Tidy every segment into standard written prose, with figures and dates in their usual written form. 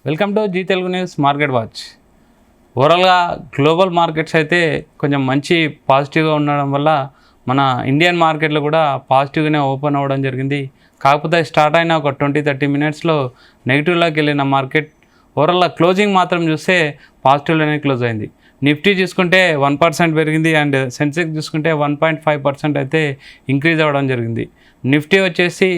Welcome to Zee Telugu news market watch. ఓవరాల్గా global markets అయితే కొంచెం మంచి పాజిటివ్గా ఉండడం వల్ల మన ఇండియన్ మార్కెట్లో కూడా పాజిటివ్గానే ఓపెన్ అవ్వడం జరిగింది. కాకపోతే స్టార్ట్ అయిన ఒక 20-30 మినిట్స్లో నెగిటివ్లోకి వెళ్ళిన మార్కెట్ ఓవరాల్గా క్లోజింగ్ మాత్రం చూస్తే పాజిటివ్లోనే క్లోజ్ అయింది. నిఫ్టీ చూసుకుంటే 1% పెరిగింది అండ్ సెన్సెక్స్ చూసుకుంటే 1.5% అయితే ఇంక్రీజ్ అవ్వడం జరిగింది. నిఫ్టీ వచ్చేసి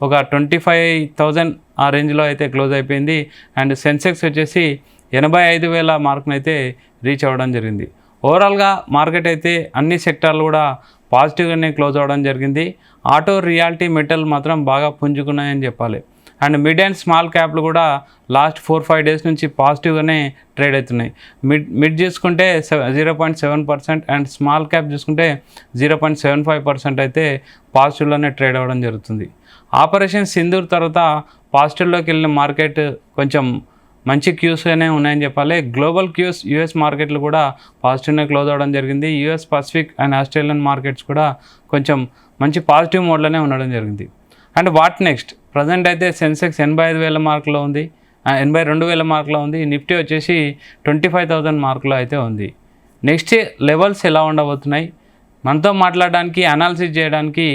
ఒక 25,000 ఆ రేంజ్లో అయితే క్లోజ్ అయిపోయింది అండ్ సెన్సెక్స్ వచ్చేసి 85,000 మార్కును అయితే రీచ్ అవ్వడం జరిగింది. ఓవరాల్గా మార్కెట్ అయితే అన్ని సెక్టార్లు కూడా పాజిటివ్గానే క్లోజ్ అవ్వడం జరిగింది. ఆటో, రియాలిటీ, మెటల్ మాత్రం బాగా పుంజుకున్నాయని చెప్పాలి. అండ్ మిడ్ అండ్ స్మాల్ క్యాప్లు కూడా లాస్ట్ 4-5 డేస్ నుంచి పాజిటివ్గానే ట్రేడ్ అవుతున్నాయి. మిడ్ చూసుకుంటే 0.7% అండ్ స్మాల్ క్యాప్ చూసుకుంటే 0.75% అయితే పాజిటివ్లోనే ట్రేడ్ అవ్వడం జరుగుతుంది. ఆపరేషన్ సింధూర్ తర్వాత పాజిటివ్లోకి వెళ్ళిన మార్కెట్ కొంచెం మంచి క్యూస్గానే ఉన్నాయని చెప్పాలి. గ్లోబల్ క్యూస్ యూఎస్ మార్కెట్లు కూడా పాజిటివ్నే క్లోజ్ అవ్వడం జరిగింది. US, Pacific and Australian markets కూడా కొంచెం మంచి పాజిటివ్ మోడ్లోనే ఉండడం జరిగింది. And what next? ప్రజెంట్ అయితే సెన్సెక్స్ 85,000 మార్కులో ఉంది, 82,000 మార్కులో ఉంది. నిఫ్టీ వచ్చేసి 25,000 మార్కులో అయితే ఉంది. నెక్స్ట్ లెవెల్స్ ఎలా ఉండబోతున్నాయి? మనతో మాట్లాడడానికి, అనాలిసిస్ చేయడానికి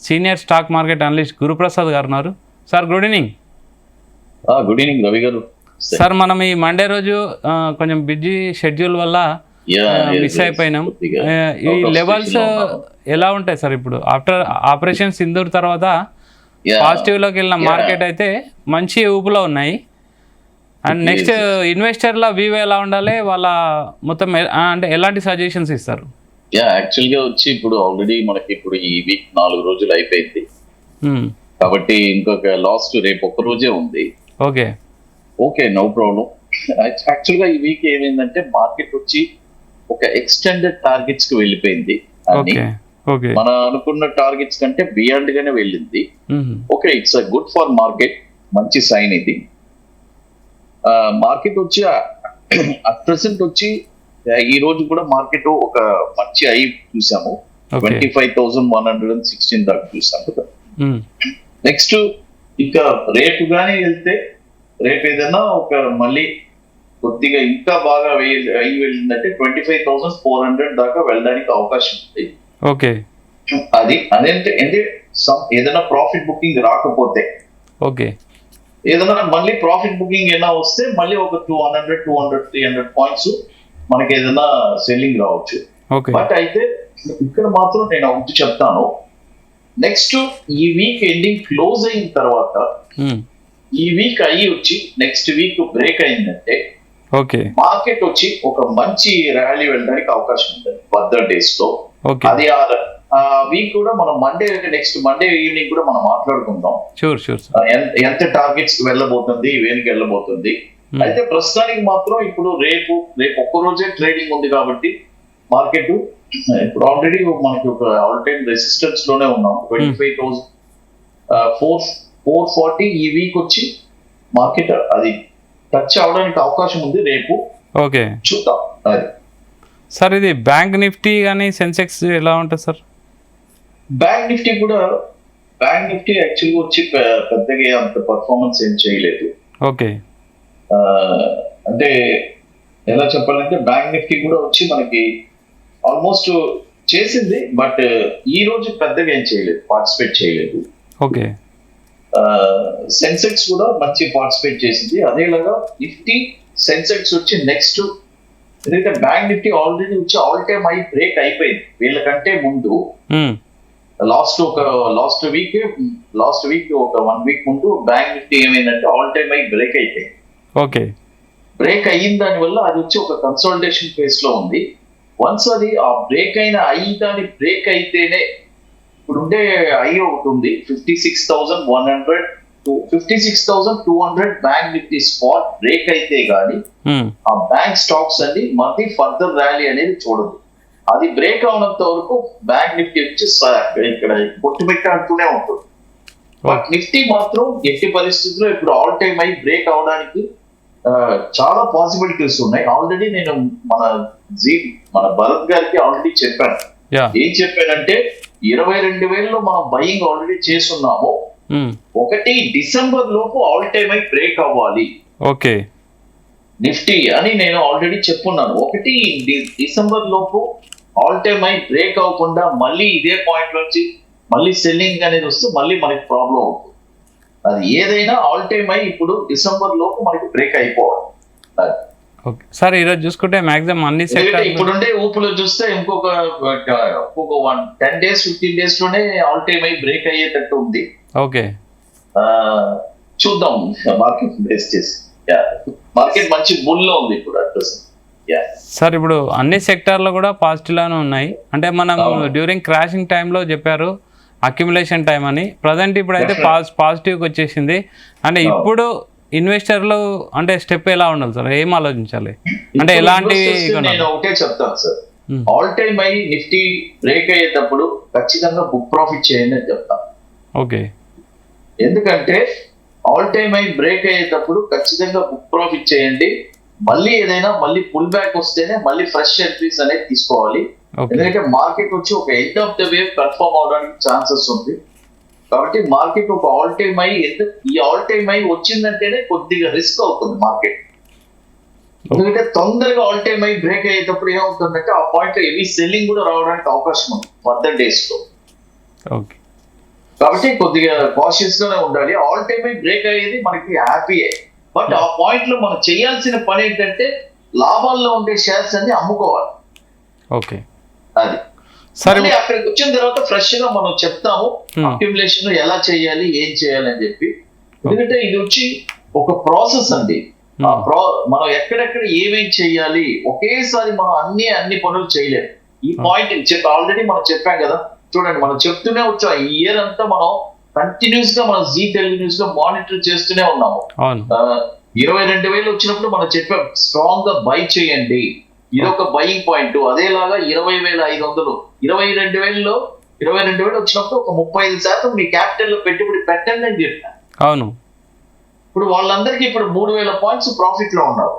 senior stock market analyst Guruprasad గారు ఉన్నారు. Sir good evening. Good evening Ravi గారు. సార్ మనం ఈ మండే రోజు కొంచెం బిజీ షెడ్యూల్ వల్ల మిస్ అయిపోయినాం. ఈ లెవెల్స్ ఎలా ఉంటాయి సార్? ఇప్పుడు ఆఫ్టర్ ఆపరేషన్ సింధూర్ తర్వాత పాజిటివ్లోకి వెళ్ళిన మార్కెట్ అయితే మంచి ఊపులో ఉన్నాయి. అండ్ నెక్స్ట్ ఇన్వెస్టర్ల వ్యూ ఎలా ఉండాలి? వాళ్ళ మొత్తం అంటే ఎలాంటి సజెషన్స్ ఇస్తారు? యాక్చువల్గా వచ్చి ఇప్పుడు ఆల్రెడీ మనకి ఇప్పుడు ఈ వీక్ 4 రోజులు అయిపోయింది కాబట్టి ఇంకొక లాస్ట్ రేపు ఒక్క రోజే ఉంది. Okay no problem. యాక్చువల్గా ఈ వీక్ ఏమైందంటే మార్కెట్ వచ్చి ఒక ఎక్స్టెండెడ్ టార్గెట్స్ కి వెళ్ళిపోయింది. మన అనుకున్న టార్గెట్స్ కంటే బియాండ్ గానే వెళ్ళింది. Okay, it's a good for market, మంచి సైన్ ఇది. మార్కెట్ వచ్చి అట్ ప్రెసెంట్ వచ్చి ఈ రోజు కూడా మార్కెట్ ఒక మంచి హై చూసాము, 25,116 దాకా చూసాము కదా. నెక్స్ట్ ఇంకా రేపు గానీ వెళ్తే, రేపు ఏదైనా ఒక మళ్ళీ కొద్దిగా ఇంకా బాగా అయి వెళ్ళిందంటే 25,400 దాకా వెళ్ళడానికి అవకాశం ఉంది. అది అదేంటే ఏదైనా ప్రాఫిట్ బుకింగ్ రాకపోతే, ఏదైనా మళ్ళీ ప్రాఫిట్ బుకింగ్ ఏదైనా వస్తే మళ్ళీ ఒక 200, 300 పాయింట్స్ మనకి ఏదైనా సెల్లింగ్ రావచ్చు. బట్ అయితే ఇక్కడ మాత్రం నేను ఒకటి చెప్తాను, నెక్స్ట్ ఈ వీక్ ఎండింగ్ క్లోజ్ అయిన తర్వాత ఈ వీక్ అయ్యి వచ్చి నెక్స్ట్ వీక్ బ్రేక్ అయిందంటే మార్కెట్ వచ్చి ఒక మంచి ర్యాలీ వెళ్ళడానికి అవకాశం ఉంటుంది ఫర్దర్ డేస్ లో. అది ఆ వీక్ కూడా మనం నెక్స్ట్ మండే ఈవినింగ్ కూడా మనం మాట్లాడుకుందాం ఎంత టార్గెట్స్ కి వెళ్ళబోతుంది, వేనికి వెళ్ళబోతుంది. అయితే ప్రస్తుతానికి మాత్రం ఇప్పుడు రేపు ఒక్క రోజే ట్రేడింగ్ ఉంది కాబట్టి మార్కెట్ ఇప్పుడు ఆల్రెడీ మనకి ఒక ఆల్ టైమ్ రెసిస్టెన్స్ లోనే ఉన్నాం. 25,440 ఈ వీక్ వచ్చి మార్కెట్ అది టచ్ అవడానికి అవకాశం ఉంది రేపు. చూద్దాం. అది సార్ ఇది బ్యాంక్ నిఫ్టీ కానీ సెన్సెక్స్ ఎలా ఉంటుంది సార్? బ్యాంక్ నిఫ్టీ యాక్చువల్గా వచ్చి పెద్దగా అంత పర్ఫార్మెన్స్ ఏం చేయలేదు. అంటే ఎలా చెప్పాలంటే బ్యాంక్ నిఫ్టీ కూడా వచ్చి మనకి ఆల్మోస్ట్ చేసింది, బట్ ఈ రోజు పెద్దగా ఏం చేయలేదు, పార్టిసిపేట్ చేయలేదు. సెన్సెక్స్ కూడా మంచి పార్టిసిపేట్ చేసింది. అదేలాగా నిఫ్టీ, సెన్సెక్స్ వచ్చి నెక్స్ట్, ఎందుకంటే బ్యాంక్ నిఫ్టీ ఆల్రెడీ వచ్చి ఆల్ టైమ్ హై బ్రేక్ అయిపోయింది వీళ్ళకంటే ముందు. లాస్ట్ వీక్ ఒక 1 వీక్ ముందు బ్యాంక్ నిఫ్టీ ఏమైందంటే ఆల్ టైమ్ హై బ్రేక్ అయిపోయింది. బ్రేక్ అయిన దాని వల్ల అది వచ్చి ఒక కన్సాలిడేషన్ ఫేజ్ లో ఉంది. వన్స్ అది ఆ బ్రేక్ అయిన దాని బ్రేక్ అయితేనే ఇప్పుడుండే ఐ ఒకటి ఉంది 56,100 to 56,200 bank Nifty spot break అయితే గానీ ఆ బ్యాంక్ స్టాక్స్ అన్ని మళ్ళీ ఫర్దర్ ర్యాలీ అనేది చూడదు. అది బ్రేక్ అవనంత వరకు బ్యాంక్ నిఫ్టీ వచ్చి ఇక్కడ కొట్టుమిట్టాడుతూనే ఉంటుంది. బట్ నిఫ్టీ మాత్రం ఎట్టి పరిస్థితుల్లో ఇప్పుడు ఆల్ టైమ్ హై బ్రేక్ అవడానికి చాలా పాసిబిలిటీస్ ఉన్నాయి. ఆల్రెడీ నేను మన భరత్ గారికి ఆల్రెడీ చెప్పాను. ఏం చెప్పానంటే 22,000 మనం బయింగ్ ఆల్రెడీ చేస్తున్నాము. 1 డిసెంబర్ లోపు ఆల్ టైమ్ హై బ్రేక్ అవ్వాలి. నిఫ్టీ అని నేను ఆల్రెడీ చెప్పున్నాను. ఒకటి డిసెంబర్ లోపు ఆల్ టైమ్ హై బ్రేక్ అవ్వకుండా మళ్ళీ ఇదే పాయింట్ నుంచి మళ్ళీ సెల్లింగ్ అనేది వస్తే మళ్ళీ మనకి ప్రాబ్లం అవుతుంది. అది ఏదైనా ఆల్ టైమ్ హై ఇప్పుడు డిసెంబర్ లోపు మనకి బ్రేక్ అయిపోవాలి. ఓకే సార్, ఈరోజు చూసుకుంటే మాక్సిమం అన్ని సెక్టర్ ఇప్పుడుండే ఊపులో చూస్తే ఇంకొక 10 days 15 days లోనే ఆల్ టైమ్ హై బ్రేక్ అయ్యేటట్టు ఉంది. ఓకే, చూద్దాం మార్కెట్ బేస్ చేసి. మార్కెట్ మంచి బుల్ లో ఉంది ఇప్పుడు అడ్రస్. సార్ ఇప్పుడు అన్ని సెక్టార్లు కూడా పాజిటివ్ లానే ఉన్నాయి. అంటే మనం డ్యూరింగ్ క్రాషింగ్ టైంలో చెప్పారు అక్యుములేషన్ టైం అని, ప్రజెంట్ ఇప్పుడు అయితే పాజిటివ్కి వచ్చేసింది. అంటే ఇప్పుడు ఇన్వెస్టర్లు అంటే స్టెప్ ఎలా ఉండాలి సార్, ఏం ఆలోచించాలి, అంటే ఎలాంటి? నేను ఒకటే చెప్తాను sir, all time high Nifty break అయ్యేటప్పుడు ఖచ్చితంగా బుక్ ప్రాఫిట్ చేయండి అని చెప్తాను. ఓకే, ఎందుకంటే ఆల్ టైమ్ హై బ్రేక్ అయ్యేటప్పుడు ఖచ్చితంగా బుక్ ప్రాఫిట్ చేయండి. మళ్ళీ ఏదైనా మళ్ళీ పుల్ బ్యాక్ వస్తేనే మళ్ళీ ఫ్రెష్ ఎంట్రీస్ అనేది తీసుకోవాలి. ఎందుకంటే మార్కెట్ వచ్చి ఒక end of the wave confirm అవడానికి ఛాన్సెస్ ఉంది. కాబట్టి మార్కెట్ ఒక ఆల్ టైమ్ హై, ఈ ఆల్ టైమ్ హై వచ్చిందంటేనే కొద్దిగా రిస్క్ అవుతుంది మార్కెట్. ఎందుకంటే తొందరగా ఆల్ టైమ్ హై బ్రేక్ అయ్యేటప్పుడు ఏమవుతుందంటే ఆ పాయింట్ లో హెవీ సెల్లింగ్ కూడా రావడానికి అవకాశం ఉంది ఫర్దర్ డేస్ లో. కాబట్టి కొద్దిగా కాషియస్ గానే ఉండాలి. ఆల్ టైమ్ హై బ్రేక్ అయ్యేది మనకి హ్యాపీయే, బట్ ఆ పాయింట్ లో మనం చేయాల్సిన పని ఏంటంటే లాభాల్లో ఉండే షేర్స్ అన్ని అమ్ముకోవాలి. ఓకే, అది సరే. అక్కడికి వచ్చిన తర్వాత ఫ్రెష్ గా మనం చెప్తాము అక్యుములేషన్ ఎలా చేయాలి, ఏం చేయాలి అని చెప్పి. ఎందుకంటే ఇది వచ్చి ఒక ప్రాసెస్ అండి. మనం ఎక్కడెక్కడ ఏమేం చేయాలి, ఒకేసారి మనం అన్ని పనులు చేయలేము. ఈ పాయింట్ ఆల్రెడీ మనం చెప్పాం కదా, చూడండి మనం చెప్తూనే వచ్చాం. ఈ ఇయర్ అంతా మనం కంటిన్యూస్ గా మనం జీ తెలుగు న్యూస్ లో మానిటర్ చేస్తూనే ఉన్నాము. 22,000 వచ్చినప్పుడు మనం చెప్పాం స్ట్రాంగ్ గా బై చేయండి, ఇది ఒక బయింగ్ పాయింట్. అదేలాగా 20,500 22,000 వచ్చినప్పుడు ఒక 35% మీ క్యాపిటల్ లో పెట్టుబడి పెట్టండి అని చెప్పాను. అవును, ఇప్పుడు వాళ్ళందరికీ ఇప్పుడు 3,000 పాయింట్స్ ప్రాఫిట్ లో ఉన్నారు.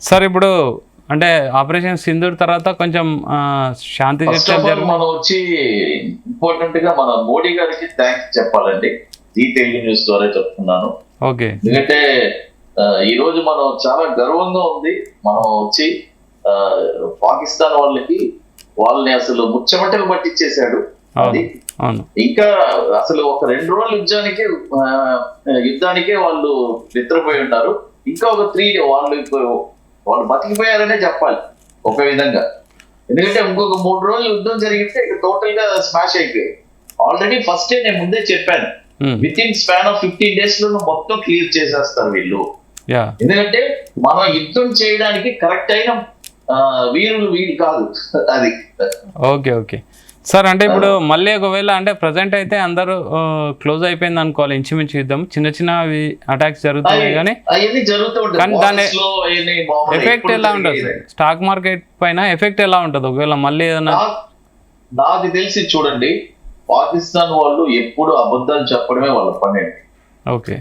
సార్ ఇప్పుడు అంటే ఆపరేషన్ సింధూర్ తర్వాత కొంచెం శాంతి మనం వచ్చి ఇంపార్టెంట్ గా మన మోడీ గారికి థ్యాంక్స్ చెప్పాలండి. జీ తెలుగు న్యూస్ ద్వారా చెప్తున్నాను. ఓకే, ఎందుకంటే ఈ రోజు మనం చాలా గర్వంగా ఉంది. మనం వచ్చి పాకిస్తాన్ వాళ్ళని అసలు ముచ్చమటలు పట్టించేశాడు. అది ఇంకా అసలు ఒక 2 రోజుల యుద్ధానికే వాళ్ళు నిద్రపోయి ఉన్నారు. ఇంకా ఒక 3 వాళ్ళు బతికిపోయారనే చెప్పాలి ఒక విధంగా. ఎందుకంటే ఇంకొక 3 రోజులు యుద్ధం జరిగితే ఇక టోటల్ గా స్మాష్ అయిపోయాయి. ఆల్రెడీ ఫస్ట్ నేను ముందే చెప్పాను, with in span of 15 days లో మొత్తం క్లియర్ చేసేస్తారు వీళ్ళు. ఎందుకంటే మనం యుద్ధం చేయడానికి కరెక్ట్ అయిన వీళ్ళు కాదు అది. ఓకే సార్, అంటే ఇప్పుడు మళ్ళీ ఒకవేళ అంటే ప్రజెంట్ అయితే అందరూ క్లోజ్ అయిపోయింది అనుకోవాలి ఇంచుమించు యుద్ధం, చిన్న అటాక్స్ జరుగుతున్నాయి కానీ దాని ఎఫెక్ట్ ఎలా ఉంటుంది స్టాక్ మార్కెట్ పైన, ఎఫెక్ట్ ఎలా ఉంటుంది ఒకవేళ మళ్ళీ ఏదైనా? నాకు తెలిసి చూడండి, పాకిస్తాన్ వాళ్ళు ఎప్పుడు అబద్ధాలు చెప్పడమే వాళ్ళ పని. ఓకే,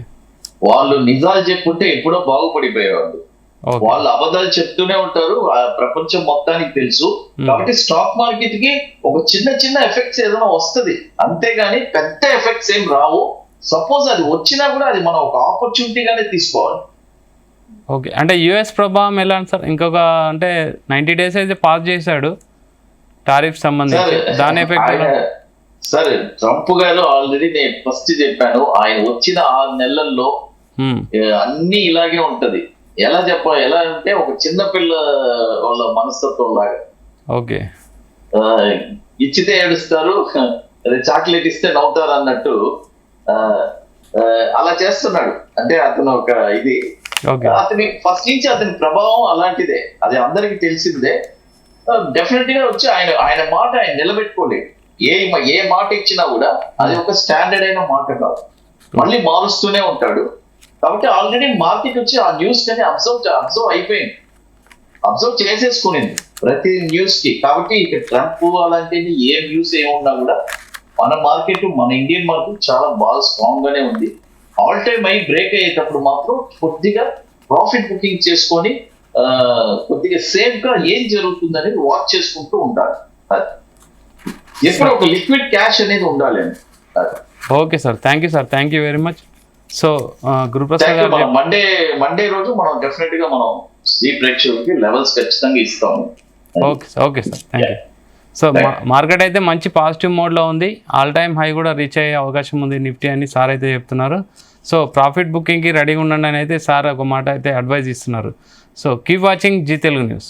వాళ్ళు నిజాలు చెప్పుంటే ఎప్పుడో బాగుపడిపోయేవాళ్ళు. వాళ్ళు అబద్ధాలు చెప్తూనే ఉంటారు, ప్రపంచం మొత్తానికి తెలుసు. కాబట్టి స్టాక్ మార్కెట్ కి ఒక చిన్న ఎఫెక్ట్స్ ఏదైనా వస్తుంది, అంతేగాని పెద్ద ఎఫెక్ట్స్ ఏం రావు. సపోజ్ అది వచ్చినా కూడా అది మనం ఒక ఆపర్చునిటీగానే తీసుకోవాలి. ఓకే, అంటే యుఎస్ ప్రభావం ఎలా సార్? ఇంకొక అంటే 90 days అయితే పాస్ చేశాడు టారిఫ్ సంబంధించి, దాని ఎఫెక్ట్? సరే, ట్రంప్ గారు ఆల్రెడీ నేను ఫస్ట్ చెప్పాను, ఆయన వచ్చిన 6 నెలల్లో అన్ని ఇలాగే ఉంటది. ఎలా అంటే ఒక చిన్నపిల్ల వాళ్ళ మనస్తత్వం లాగా. ఓకే, ఇచ్చితే ఏడుస్తారు, చాక్లెట్ ఇస్తే నవ్వుతారు అన్నట్టు అలా చేస్తున్నాడు. అంటే అతను ఒక ఇది, అతని ఫస్ట్ నుంచి అతని ప్రభావం అలాంటిదే, అది అందరికి తెలిసిందే. డెఫినెట్ గా వచ్చి ఆయన మాట ఆయన నిలబెట్టుకోలేదు. ఏ మాట ఇచ్చినా కూడా అది ఒక స్టాండర్డ్ అయిన మాట కాదు, మళ్ళీ మారుస్తూనే ఉంటాడు. కాబట్టి ఆల్రెడీ మార్కెట్ వచ్చి ఆ న్యూస్ కానీ అబ్జర్వ్ అయిపోయింది, అబ్జర్వ్ చేసేసుకునింది ప్రతి న్యూస్ కి. కాబట్టి ఇక ట్రంప్ అలాంటిది ఏ న్యూస్ ఏమున్నా కూడా మన ఇండియన్ మార్కెట్ చాలా బాగా స్ట్రాంగ్ గానే ఉంది. ఆల్ టైమ్ హై బ్రేక్ అయ్యేటప్పుడు మాత్రం కొద్దిగా ప్రాఫిట్ బుకింగ్ చేసుకొని కొద్దిగా సేఫ్ గా ఏం జరుగుతుంది అనేది వాచ్ చేసుకుంటూ ఉండాలి. ఎప్పుడు ఒక లిక్విడ్ క్యాష్ అనేది ఉండాలి. Okay sir, thank you very much. So Guruprasad గారు మనం మండే రోజు మనం డెఫినెట్ గా మనం ఈ ప్రేక్షకులకి లెవెల్స్ ఖచ్చితంగా ఇస్తాము. Okay sir, thank you. So market అయితే మంచి పాజిటివ్ మోడ్లో ఉంది. ఆల్ టైమ్ హై కూడా రీచ్ అయ్యే అవకాశం ఉంది నిఫ్టీ అని సార్ అయితే చెప్తున్నారు. సో ప్రాఫిట్ బుకింగ్కి రెడీగా ఉండండి అని అయితే సార్ ఒక మాట అయితే అడ్వైజ్ ఇస్తున్నారు. So keep watching Zee Telugu news.